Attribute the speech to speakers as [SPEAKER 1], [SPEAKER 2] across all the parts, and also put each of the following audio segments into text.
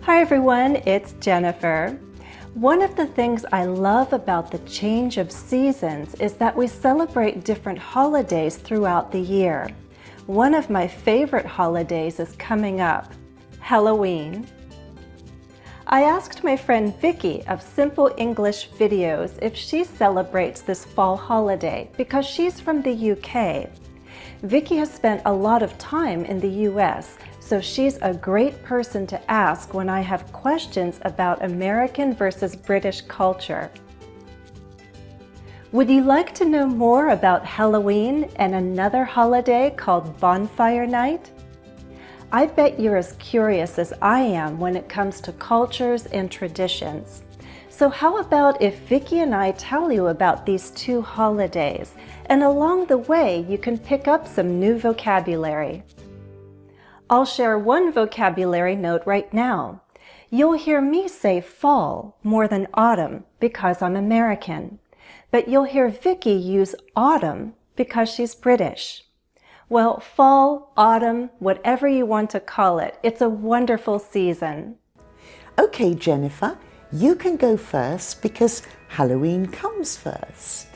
[SPEAKER 1] Hi everyone, it's Jennifer. One of the things I love about the change of seasons is that we celebrate different holidays throughout the year. One of my favorite holidays is coming up, Halloween. I asked my friend Vicky of Simple English Videos if she celebrates this fall holiday because she's from the UK. Vicky has spent a lot of time in the US, so she's a great person to ask when I have questions about American versus British culture. Would you like to know more about Halloween and another holiday called Bonfire Night? I bet you're as curious as I am when it comes to cultures and traditions. So how about if Vicky and I tell you about these two holidays, and along the way you can pick up some new vocabulary. I'll share one vocabulary note right now. You'll hear me say fall more than autumn because I'm American, but you'll hear Vicky use autumn because she's British. Well, fall, autumn, whatever you want to call it, it's a wonderful season.
[SPEAKER 2] Okay, Jennifer, you can go first because Halloween comes first.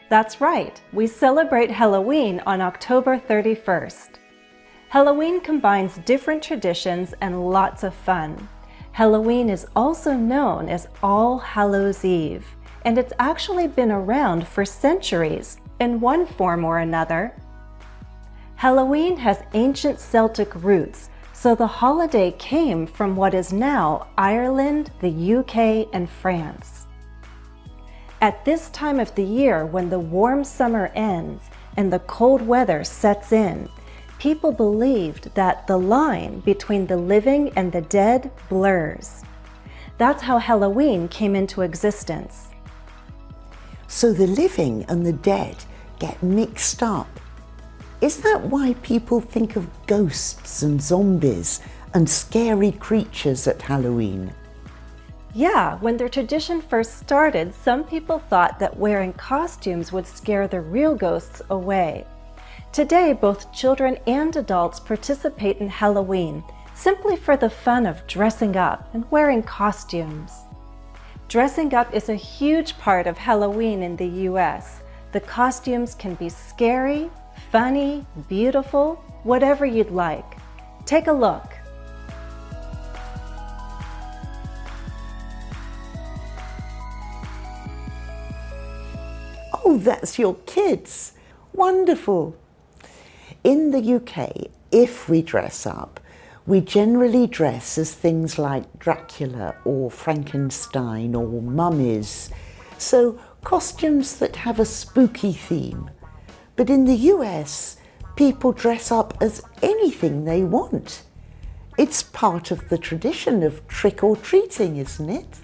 [SPEAKER 1] That's right, we celebrate Halloween on October 31st. Halloween combines different traditions and lots of fun. Halloween is also known as All Hallows Eve, and it's actually been around for centuries in one form or another. Halloween has ancient Celtic roots, so the holiday came from what is now Ireland, the UK, and France. At this time of the year, when the warm summer ends and the cold weather sets in, people believed that the line between the living and the dead blurs. That's how Halloween came into existence.
[SPEAKER 2] So the living and the dead get mixed up. Is that why people think of ghosts and zombies and scary creatures at Halloween?
[SPEAKER 1] Yeah, when their tradition first started, some people thought that wearing costumes would scare the real ghosts away. Today, both children and adults participate in Halloween simply for the fun of dressing up and wearing costumes. Dressing up is a huge part of Halloween in the US. The costumes can be scary, funny, beautiful, whatever you'd like. Take a look.
[SPEAKER 2] Oh, that's your kids. Wonderful. In the UK, if we dress up, we generally dress as things like Dracula or Frankenstein or mummies, so costumes that have a spooky theme. But in the US, people dress up as anything they want. It's part of the tradition of trick-or-treating, isn't it?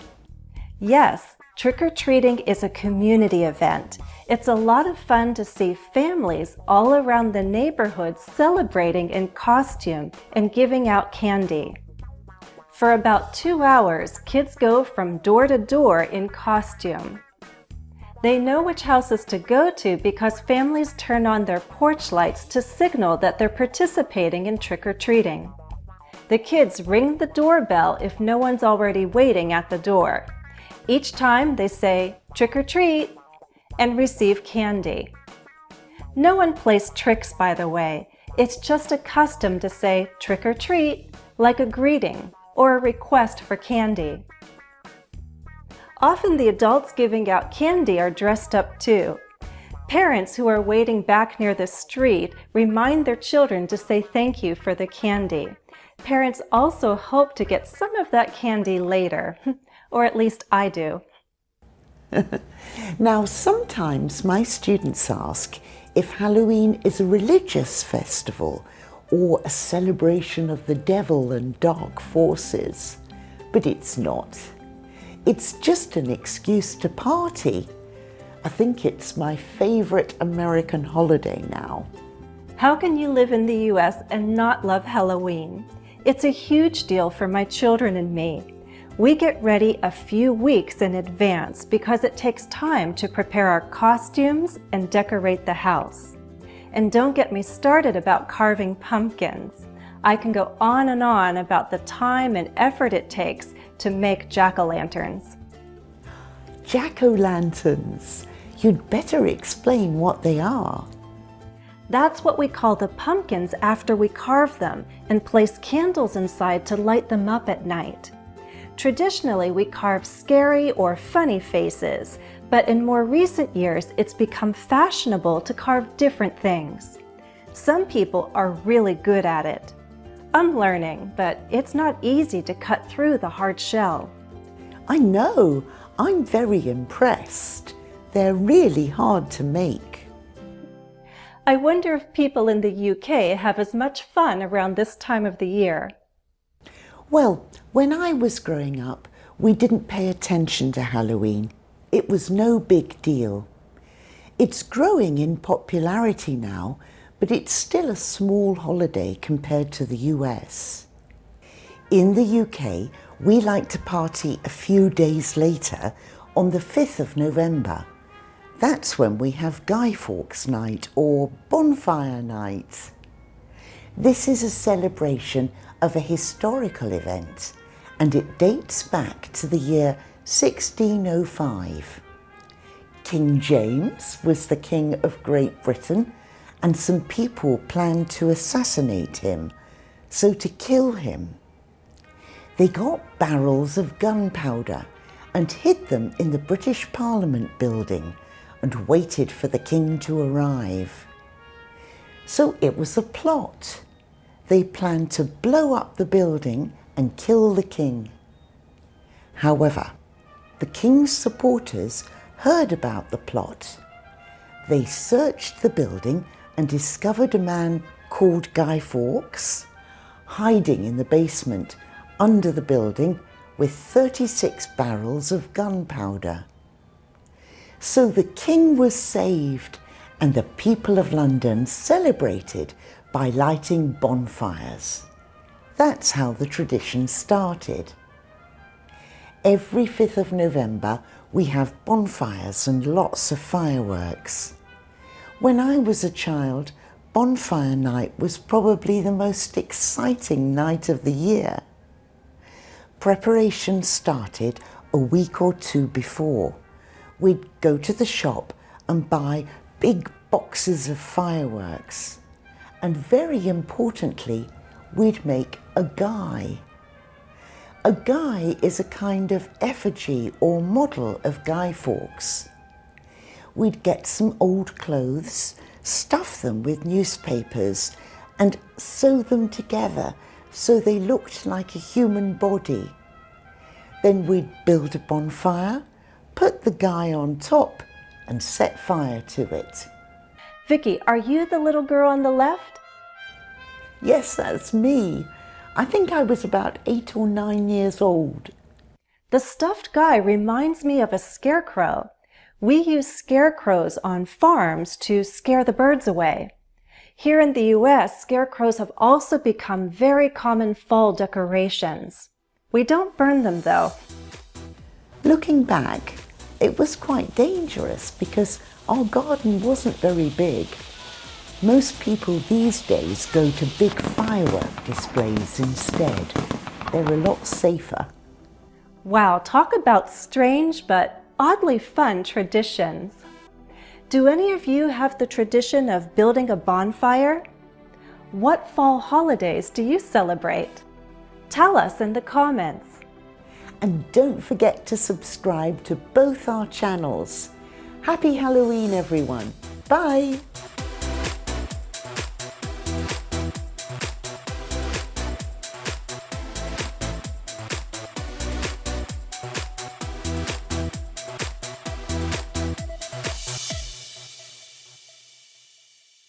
[SPEAKER 1] Yes, trick-or-treating is a community event. It's a lot of fun to see families all around the neighborhood celebrating in costume and giving out candy. For about 2 hours, kids go from door to door in costume. They know which houses to go to because families turn on their porch lights to signal that they're participating in trick-or-treating. The kids ring the doorbell if no one's already waiting at the door. Each time they say, "Trick-or-treat," and receive candy. No one plays tricks, by the way. It's just a custom to say trick-or-treat, like a greeting or a request for candy. Often the adults giving out candy are dressed up too. Parents who are waiting back near the street remind their children to say thank you for the candy. Parents also hope to get some of that candy later, or at least I do.
[SPEAKER 2] Now, sometimes my students ask if Halloween is a religious festival or a celebration of the devil and dark forces, but it's not. It's just an excuse to party. I think it's my favorite American holiday now.
[SPEAKER 1] How can you live in the US and not love Halloween? It's a huge deal for my children and me. We get ready a few weeks in advance because it takes time to prepare our costumes and decorate the house. And don't get me started about carving pumpkins. I can go on and on about the time and effort it takes to make jack-o'-lanterns.
[SPEAKER 2] Jack-o'-lanterns. You'd better explain what they are.
[SPEAKER 1] That's what we call the pumpkins after we carve them and place candles inside to light them up at night. Traditionally, we carve scary or funny faces, but in more recent years, it's become fashionable to carve different things. Some people are really good at it. I'm learning, but it's not easy to cut through the hard shell.
[SPEAKER 2] I know. I'm very impressed. They're really hard to make.
[SPEAKER 1] I wonder if people in the UK have as much fun around this time of the year.
[SPEAKER 2] Well, when I was growing up, we didn't pay attention to Halloween. It was no big deal. It's growing in popularity now, but it's still a small holiday compared to the US. In the UK, we like to party a few days later on the 5th of November. That's when we have Guy Fawkes Night or Bonfire Night. This is a celebration of a historical event, and it dates back to the year 1605. King James was the King of Great Britain, and some people planned to assassinate him, so to kill him, they got barrels of gunpowder and hid them in the British Parliament building and waited for the king to arrive. So it was a plot. They planned to blow up the building and kill the king. However, the king's supporters heard about the plot. They searched the building and discovered a man called Guy Fawkes hiding in the basement under the building with 36 barrels of gunpowder. So the king was saved, and the people of London celebrated by lighting bonfires. That's how the tradition started. Every 5th of November, we have bonfires and lots of fireworks. When I was a child, Bonfire Night was probably the most exciting night of the year. Preparation started a week or two before. We'd go to the shop and buy big boxes of fireworks. And very importantly, we'd make a guy. A guy is a kind of effigy or model of Guy Fawkes. We'd get some old clothes, stuff them with newspapers, and sew them together so they looked like a human body. Then we'd build a bonfire, put the guy on top, and set fire to it.
[SPEAKER 1] Vicky, are you the little girl on the left?
[SPEAKER 2] Yes, that's me. I think I was about 8 or 9 years old.
[SPEAKER 1] The stuffed guy reminds me of a scarecrow. We use scarecrows on farms to scare the birds away. Here in the US, scarecrows have also become very common fall decorations. We don't burn them though.
[SPEAKER 2] Looking back, it was quite dangerous because our garden wasn't very big. Most people these days go to big firework displays instead. They're a lot safer.
[SPEAKER 1] Wow, talk about strange but oddly fun traditions. Do any of you have the tradition of building a bonfire? What fall holidays do you celebrate? Tell us in the comments.
[SPEAKER 2] And don't forget to subscribe to both our channels. Happy Halloween, everyone. Bye.